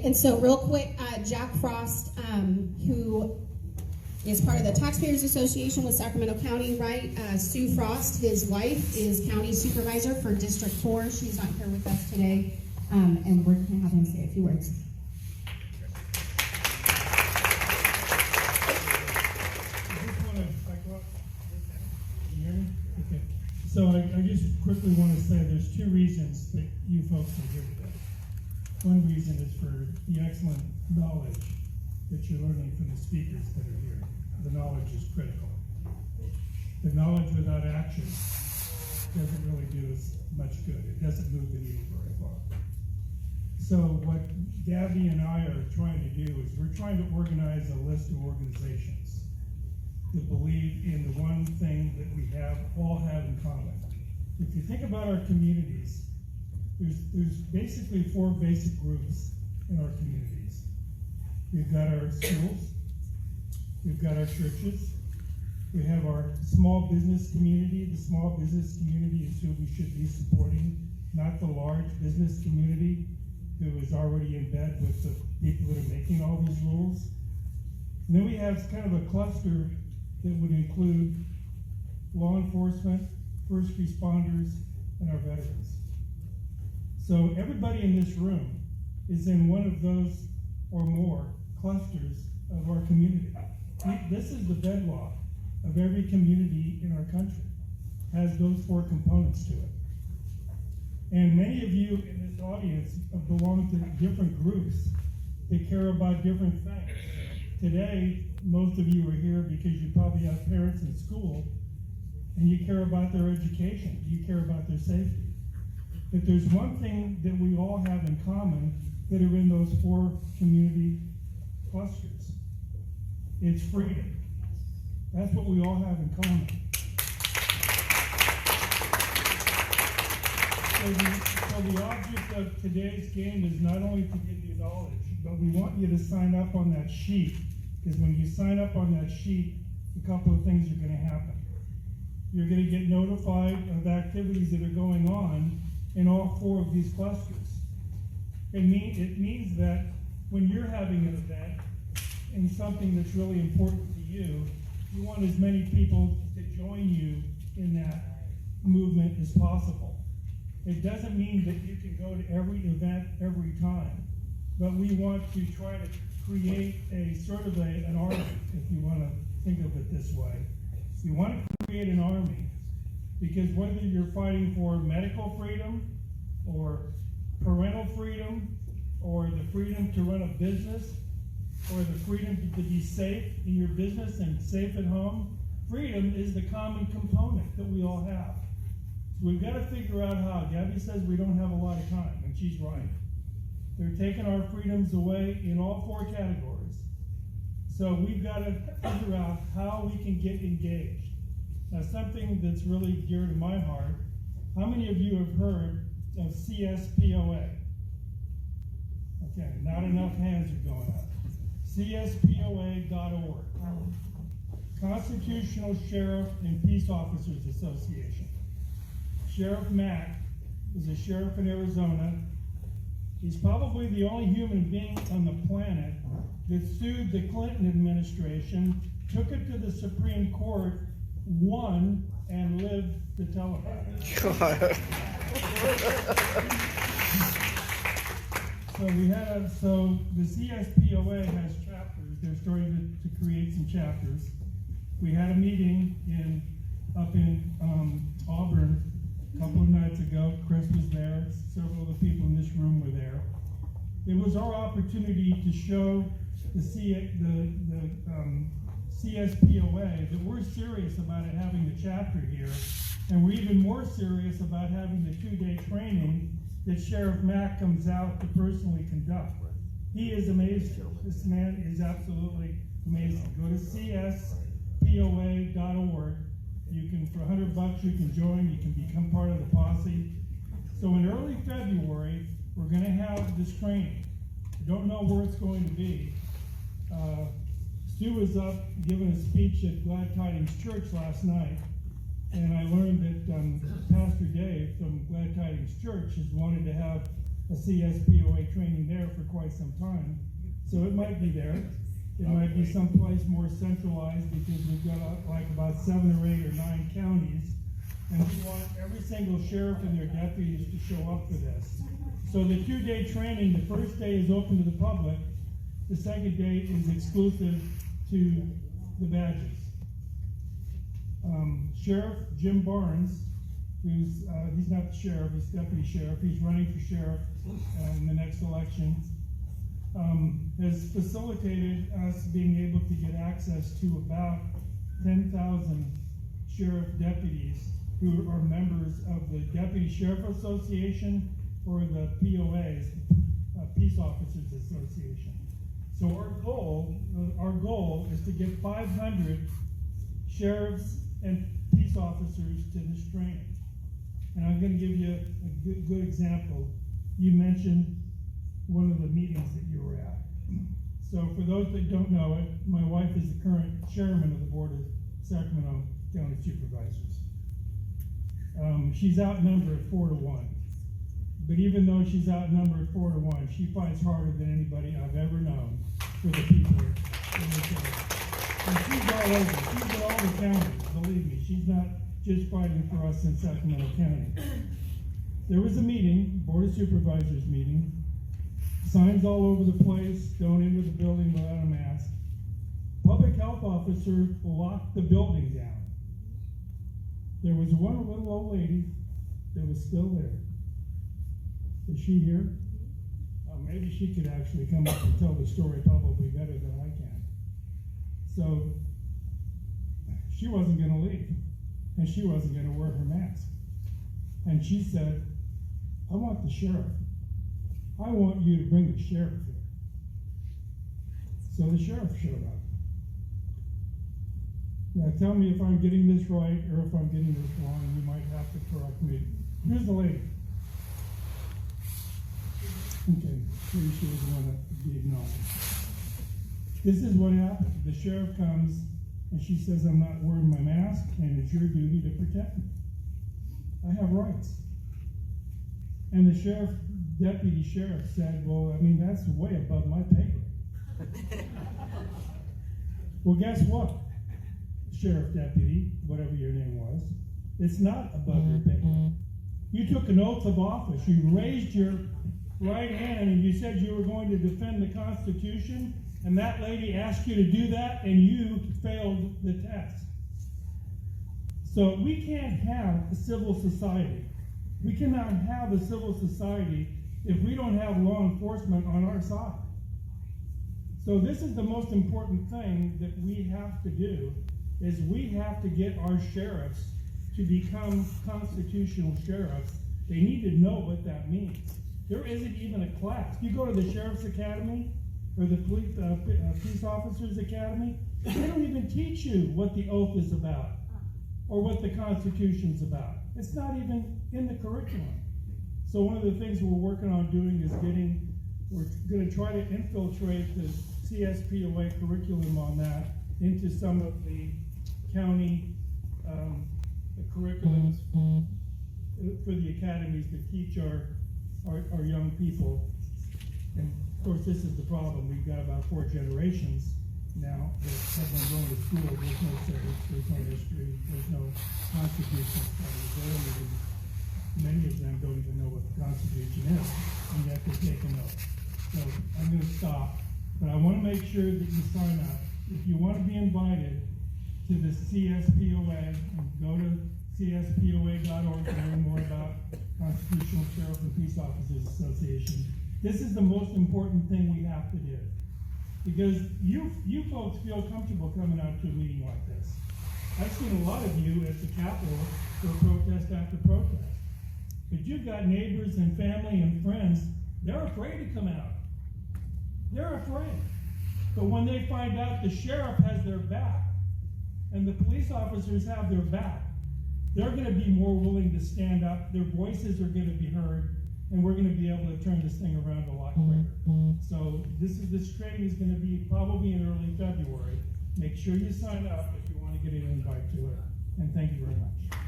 Okay, and so real quick, Jack Frost, who is part of the Taxpayers Association with Sacramento County, right? Sue Frost, his wife, is county supervisor for District 4. She's not here with us today, and we're going to have him say a few words. So I just quickly want to say there's two reasons that you folks are here today. One reason is for the excellent knowledge that you're learning from the speakers that are here. The knowledge is critical. The knowledge without action doesn't really do us much good. It doesn't move the needle very far. So what Gabby and I are trying to do is we're trying to organize a list of organizations that believe in the one thing that we all have in common. If you think about our communities, there's basically four basic groups in our communities. We've got our schools, we've got our churches, we have our small business community. The small business community is who we should be supporting, not the large business community who is already in bed with the people that are making all these rules. And then we have kind of a cluster that would include law enforcement, first responders, and our veterans. So everybody in this room is in one of those or more clusters of our community. This is the bedrock of every community in our country, has those four components to it. And many of you in this audience belong to different groups that care about different things. Today, most of you are here because you probably have parents in school and you care about their education, you care about their safety. But there's one thing that we all have in common that are in those four community clusters. It's freedom. That's what we all have in common. So the object of today's game is not only to give you knowledge, but we want you to sign up on that sheet. Because when you sign up on that sheet, a couple of things are going to happen. You're going to get notified of activities that are going on in all four of these clusters. It means that when you're having an event and something that's really important to you, you want as many people to join you in that movement as possible. It doesn't mean that you can go to every event every time, but we want to try to create a sort of an army, if you want to think of it this way. You want to create an army because whether you're fighting for medical freedom or parental freedom or the freedom to run a business or the freedom to be safe in your business and safe at home, freedom is the common component that we all have. So we've got to figure out how. Gabby says we don't have a lot of time, and she's right. They're taking our freedoms away in all four categories. So we've got to figure out how we can get engaged. Now, something that's really dear to my heart, how many of you have heard of CSPOA? Okay, not enough hands are going up. CSPOA.org. Constitutional Sheriff and Peace Officers Association. Sheriff Mack is a sheriff in Arizona. He's probably the only human being on the planet that sued the Clinton administration, took it to the Supreme Court, won, and lived to tell about it. So the CSPOA has chapters. They're starting to create some chapters. We had a meeting up in Auburn a couple of nights ago. Chris was there. Several of the people in this room were there. It was our opportunity to show the CSPOA that we're serious about it having the chapter here, and we're even more serious about having the 2-day training that Sheriff Mack comes out to personally conduct. He is amazing. This man is absolutely amazing. Go to CSPOA.org. You can, for $100, you can join. You can become part of the posse. So in early February, we're going to have this training. I don't know where it's going to be. Stu was up giving a speech at Glad Tidings Church last night, and I learned that Pastor Dave from Glad Tidings Church has wanted to have a CSPOA training there for quite some time. So it might be there. It might be someplace more centralized because we've got like about 7 or 8 or 9 counties, and we want every single sheriff and their deputies to show up for this. So the 2-day training, the first day is open to the public, the second day is exclusive to the badges. Sheriff Jim Barnes, he's not the sheriff, he's deputy sheriff, he's running for sheriff in the next election, has facilitated us being able to get access to about 10,000 sheriff deputies who are members of the Deputy Sheriff Association or the POAs, Peace Officers Association. So our goal is to get 500 sheriffs and peace officers to this training. And I'm going to give you a good example. You mentioned one of the meetings that you were at. So for those that don't know it, my wife is the current chairman of the Board of Sacramento County Supervisors. She's outnumbered 4-1. But even though she's outnumbered 4-1, she fights harder than anybody I've ever known for the people in the county. And she's all over. She's in all the counties, believe me. She's not just fighting for us in Sacramento County. There was a meeting, Board of Supervisors meeting, signs all over the place, don't enter the building without a mask. Public health officer locked the building down. There was one little old lady that was still there. Is she here? Maybe she could actually come up and tell the story probably better than I can. So she wasn't going to leave, and she wasn't going to wear her mask. And she said, I want the sheriff. I want you to bring the sheriff here. So the sheriff showed up. Now tell me if I'm getting this right or if I'm getting this wrong. You might have to correct me. Here's the lady. Okay, pretty sure she doesn't want to be acknowledged. This is what happened. The sheriff comes and she says, I'm not wearing my mask and it's your duty to protect me. I have rights. And the deputy sheriff said, well, I mean, that's way above my pay grade. Well, guess what, sheriff deputy, whatever your name was, it's not above your pay grade. You took an oath of office. You raised your right hand and you said you were going to defend the Constitution, and that lady asked you to do that and you failed the test. So we can't have a civil society. We cannot have a civil society if we don't have law enforcement on our side. So this is the most important thing that we have to do, is we have to get our sheriffs to become constitutional sheriffs. They need to know what that means. There isn't even a class. You go to the Sheriff's Academy or the Peace Officers Academy, they don't even teach you what the oath is about or what the Constitution's about. It's not even in the curriculum. So one of the things we're working on doing is we're going to try to infiltrate the CSPOA curriculum on that into some of the county curriculums for the academies that teach our young people. And of course, this is the problem. We've got about 4 generations now that have been going to school. There's no civics, there's no history, there's no Constitution studies. Many of them don't even know what the Constitution is, and yet they're taking notes. So I'm going to stop, but I want to make sure that you sign up. If you want to be invited to the CSPOA, go to CSPOA.org to learn more about Constitutional Sheriff and Peace Officers Association. This is the most important thing we have to do, because you folks feel comfortable coming out to a meeting like this. I've seen a lot of you at the Capitol for protest after protest. But you've got neighbors and family and friends, they're afraid to come out. They're afraid. But when they find out the sheriff has their back and the police officers have their back, they're going to be more willing to stand up. Their voices are going to be heard, and we're going to be able to turn this thing around a lot quicker. So this training is going to be probably in early February. Make sure you sign up if you want to get an invite to it. And thank you very much.